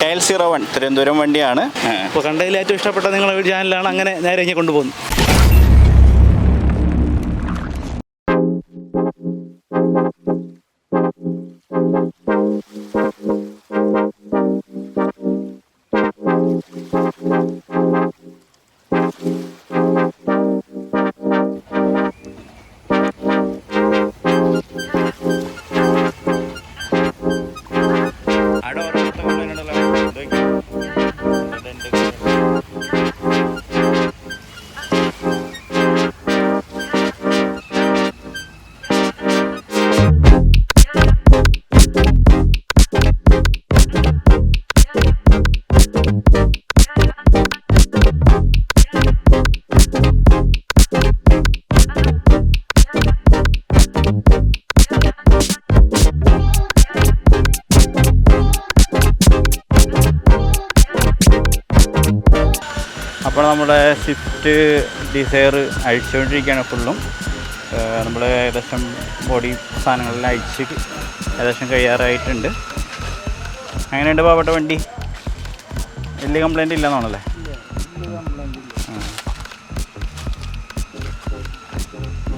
KL01 Thiruvananthapuram വണ്ടിയാണ്. അപ്പോൾ കണ്ടതിൽ ഏറ്റവും ഇഷ്ടപ്പെട്ട നിങ്ങളുടെ ചാനലാണ്, അങ്ങനെ നേരെ ഇങ്ങനെ കൊണ്ടുപോകുന്നു. അപ്പോൾ നമ്മുടെ സ്വിഫ്റ്റ് ഡിസയർ അഴിച്ചുകൊണ്ടിരിക്കുകയാണ് ഫുള്ളും. നമ്മൾ ഏകദേശം ബോഡി സാധനങ്ങളെല്ലാം അഴിച്ച് ഏകദേശം കഴിയാറായിട്ടുണ്ട്. അങ്ങനെയുണ്ട് പാവപ്പെട്ട വണ്ടി? വലിയ കംപ്ലൈൻറ്റ് ഇല്ലെന്നാണല്ലേ?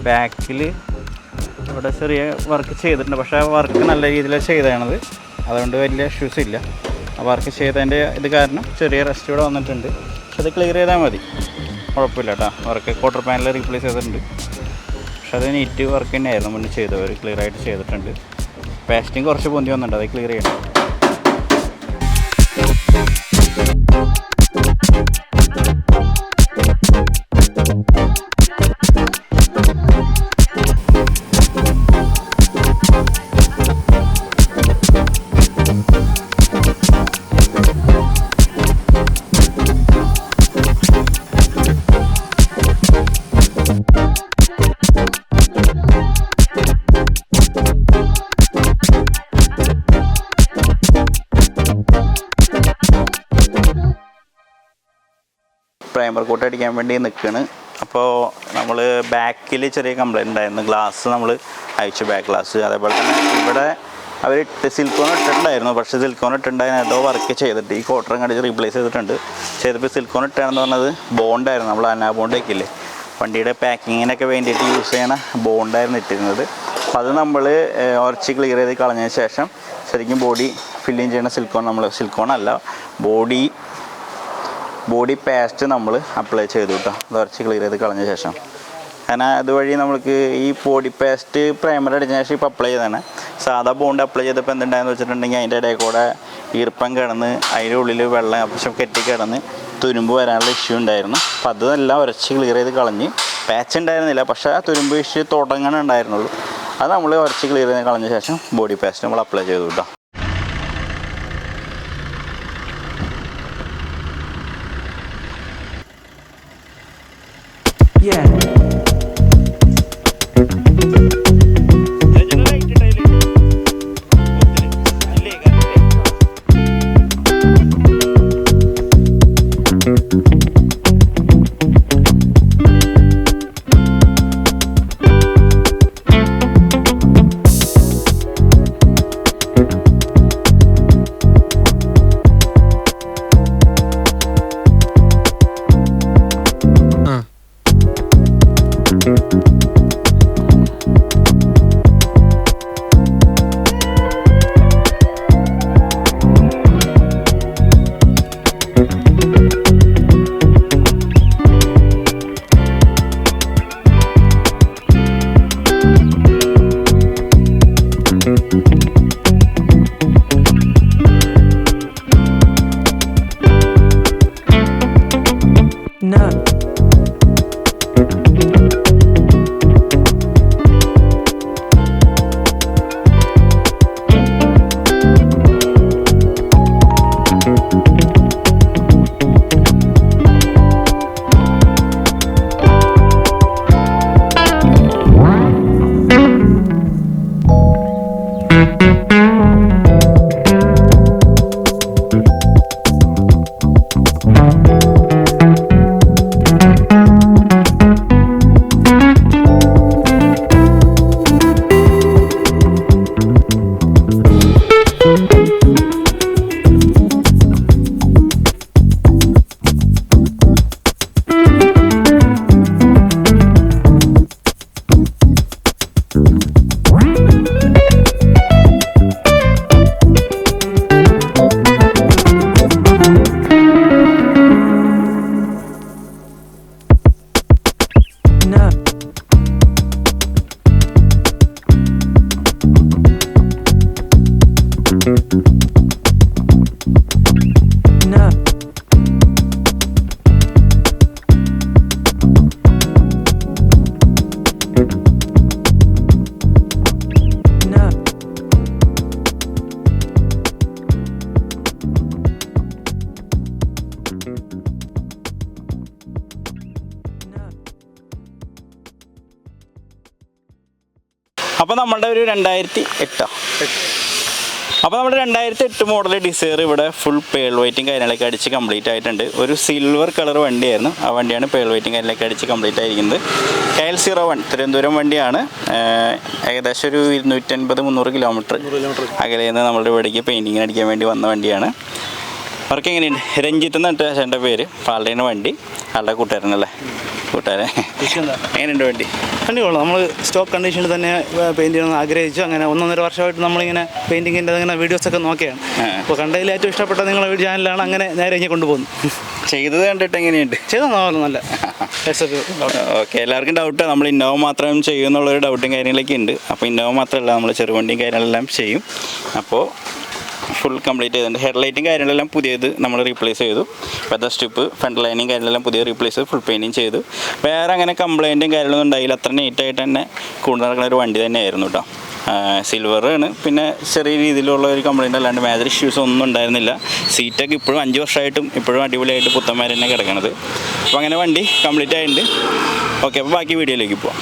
ബാക്കിൽ ഇവിടെ ചെറിയ വർക്ക് ചെയ്തിട്ടുണ്ട്, പക്ഷേ ആ വർക്ക് നല്ല രീതിയിൽ ചെയ്തതാണത്, അതുകൊണ്ട് വലിയ ഇഷ്യൂസ് ഇല്ല. ആ വർക്ക് ചെയ്തതിൻ്റെ ഇത് കാരണം ചെറിയ റെസ്റ്റ് ഇവിടെ വന്നിട്ടുണ്ട്. പക്ഷെ അത് ക്ലിയർ ചെയ്താൽ മതി, കുഴപ്പമില്ല കേട്ടോ. വർക്ക് ക്വാർട്ടർ പാനൽ റീപ്ലേസ് ചെയ്തിട്ടുണ്ട്, പക്ഷെ അത് നീറ്റ് വർക്ക് തന്നെയായിരുന്നു മുന്നേ ചെയ്തവർ, ക്ലിയർ ആയിട്ട് ചെയ്തിട്ടുണ്ട്. പാസ്റ്റിങ് കുറച്ച് പൊന്തി വന്നിട്ടുണ്ട്, അത് ക്ലിയർ ചെയ്യണം. പ്രൈമർ കോട്ട് അടിക്കാൻ വേണ്ടി നിൽക്കുകയാണ്. അപ്പോൾ നമ്മൾ ബാക്കിൽ ചെറിയ കംപ്ലൈൻറ്റ് ഉണ്ടായിരുന്നു, ഗ്ലാസ് നമ്മൾ അയച്ചു, ബാക്ക് ഗ്ലാസ്. അതേപോലെ തന്നെ ഇവിടെ അവർ സിലിക്കോൺ ഇട്ടിട്ടുണ്ടായിരുന്നു, പക്ഷേ സിലിക്കോൺ ഇട്ടിട്ടുണ്ടായിരുന്നു ഏതോ വർക്ക് ചെയ്തിട്ട് ഈ കോട്ടറും കടിച്ച് റീപ്ലേസ് ചെയ്തപ്പോൾ സിലിക്കോൺ ഇട്ടാണെന്ന് പറഞ്ഞത് ബോണ്ടായിരുന്നു, നമ്മൾ അനാ ബോണ്ട് വയ്ക്കില്ലേ വണ്ടിയുടെ പാക്കിങ്ങിനൊക്കെ വേണ്ടിയിട്ട് യൂസ് ചെയ്യണ ബോണ്ടായിരുന്നു ഇട്ടിരുന്നത്. അപ്പോൾ അത് നമ്മൾ ഉറച്ച് ക്ലിയർ ചെയ്ത് കളഞ്ഞതിന് ശേഷം ശരിക്കും ബോഡി ഫില്ലിങ് ചെയ്യണ സിലിക്കോൺ അല്ല, ബോഡി പേസ്റ്റ് നമ്മൾ അപ്ലൈ ചെയ്തു കേട്ടോ. അത് ഉറച്ച് ക്ലിയർ ചെയ്ത് കളഞ്ഞ ശേഷം, കാരണം അതുവഴി നമുക്ക് ഈ ബോഡി പേസ്റ്റ് പ്രൈമർ അടിച്ചതിന് ശേഷം ഇപ്പോൾ അപ്ലൈ ചെയ്താണ്. സാധാ ബോണ്ട് അപ്ലൈ ചെയ്തപ്പോൾ എന്തുണ്ടായെന്ന് വെച്ചിട്ടുണ്ടെങ്കിൽ അതിൻ്റെ ഇടയിൽ കൂടെ ഈർപ്പം കിടന്ന് അതിൻ്റെ ഉള്ളിൽ വെള്ളം ആവശ്യം കെട്ടിക്കിടന്ന് തുരുമ്പ് വരാനുള്ള ഇഷ്യൂ ഉണ്ടായിരുന്നു. അപ്പോൾ അതെല്ലാം ഉരച്ച് ക്ലിയർ ചെയ്ത് കളഞ്ഞ്, പാച്ച് ഉണ്ടായിരുന്നില്ല, പക്ഷേ ആ തുരുമ്പ് ഇഷ്യൂ തുടങ്ങാനുണ്ടായിരുന്നുള്ളൂ. അത് നമ്മൾ ഉരച്ച് ക്ലിയർ ചെയ്ത് കളഞ്ഞ ശേഷം ബോഡി പേസ്റ്റ് നമ്മൾ അപ്ലൈ ചെയ്തു കേട്ടോ. അപ്പോൾ നമ്മുടെ ഒരു 2008 അപ്പോൾ നമ്മുടെ 2008 മോഡൽ ഡിസയർ ഇവിടെ ഫുൾ പേൾ വൈറ്റും കാര്യങ്ങളൊക്കെ അടിച്ച് കംപ്ലീറ്റ് ആയിട്ടുണ്ട്. ഒരു സിൽവർ കളർ വണ്ടിയായിരുന്നു. ആ വണ്ടിയാണ് പേൾ വൈറ്റും കാര്യങ്ങളൊക്കെ അടിച്ച് കംപ്ലീറ്റ് ആയിരിക്കുന്നത്. KL01 തിരുവനന്തപുരം വണ്ടിയാണ്. ഏകദേശം ഒരു 250-300 കിലോമീറ്റർ അകലെ നിന്ന് നമ്മളുടെ ഇവിടേക്ക് പെയിൻറ്റിങ്ങിന് അടിക്കാൻ വേണ്ടി വന്ന വണ്ടിയാണ്. വർക്ക് എങ്ങനെയുണ്ട്? രഞ്ജിത്ത് എന്നിട്ട് എൻ്റെ പേര്. പാലയുടെ വണ്ടി ആളുടെ കൂട്ടുകാരനല്ലേ, കൂട്ടുകാരൻ. എങ്ങനെയുണ്ട് വണ്ടി? വണ്ടി കൊള്ളാം. നമ്മൾ സ്റ്റോക്ക് കണ്ടീഷനിൽ തന്നെ പെയിൻറ്റ് ചെയ്യണമെന്ന് ആഗ്രഹിച്ചു. അങ്ങനെ 1.5 വർഷമായിട്ട് നമ്മളിങ്ങനെ പെയിൻറ്റിങ്ങിൻ്റെ അങ്ങനെ വീഡിയോസൊക്കെ നോക്കിയാണ്. അപ്പോൾ കണ്ടതിൽ ഏറ്റവും ഇഷ്ടപ്പെട്ട നിങ്ങളുടെ ചാനലാണ്. അങ്ങനെ നേരെ ഇങ്ങനെ കൊണ്ടുപോകുന്നു. ചെയ്തത് കണ്ടിട്ട് എങ്ങനെയുണ്ട്? ചെയ്താൽ നല്ല. ഓക്കെ, എല്ലാവർക്കും ഡൗട്ട് നമ്മൾ ഇന്നോവ മാത്രം ചെയ്യുമെന്നുള്ളൊരു ഡൗട്ടും കാര്യങ്ങളൊക്കെ ഉണ്ട്. അപ്പോൾ ഇന്നോവ മാത്രമല്ല, നമ്മൾ ചെറുവണ്ടിയും കാര്യങ്ങളെല്ലാം ചെയ്യും. അപ്പോൾ ഫുൾ കംപ്ലീറ്റ് ചെയ്തിട്ടുണ്ട്. ഹെഡ്ലൈറ്റും കാര്യങ്ങളെല്ലാം പുതിയത് നമ്മൾ റീപ്ലേസ് ചെയ്തു. വെതർ സ്ട്രിപ്പ്, ഫ്രണ്ട് ലൈനിങ് കാര്യങ്ങളെല്ലാം പുതിയ റീപ്ലേസ് ചെയ്ത് ഫുൾ പെയിൻറ്റിങ് ചെയ്തു. വേറെ അങ്ങനെ കംപ്ലൈൻറ്റും കാര്യങ്ങളൊന്നും ഉണ്ടായില്ല. അത്ര നീറ്റായിട്ട് തന്നെ കൊണ്ടു നടക്കുന്ന ഒരു വണ്ടി തന്നെയായിരുന്നു കേട്ടോ. സിൽവറാണ്. പിന്നെ ചെറിയ രീതിയിലുള്ള ഒരു കംപ്ലൈൻറ്റ് അല്ലാണ്ട് മേജർ ഇഷ്യൂസ് ഒന്നും ഉണ്ടായിരുന്നില്ല. സീറ്റൊക്കെ ഇപ്പോഴും 5 വർഷമായിട്ടും ഇപ്പോഴും അടിപൊളിയായിട്ട് പുത്തന്മാർ തന്നെ കിടക്കണത്. അപ്പോൾ അങ്ങനെ വണ്ടി കംപ്ലീറ്റ് ആയിട്ടുണ്ട്. ഓക്കെ, അപ്പോൾ ബാക്കി വീഡിയോയിലേക്ക് പോവാം.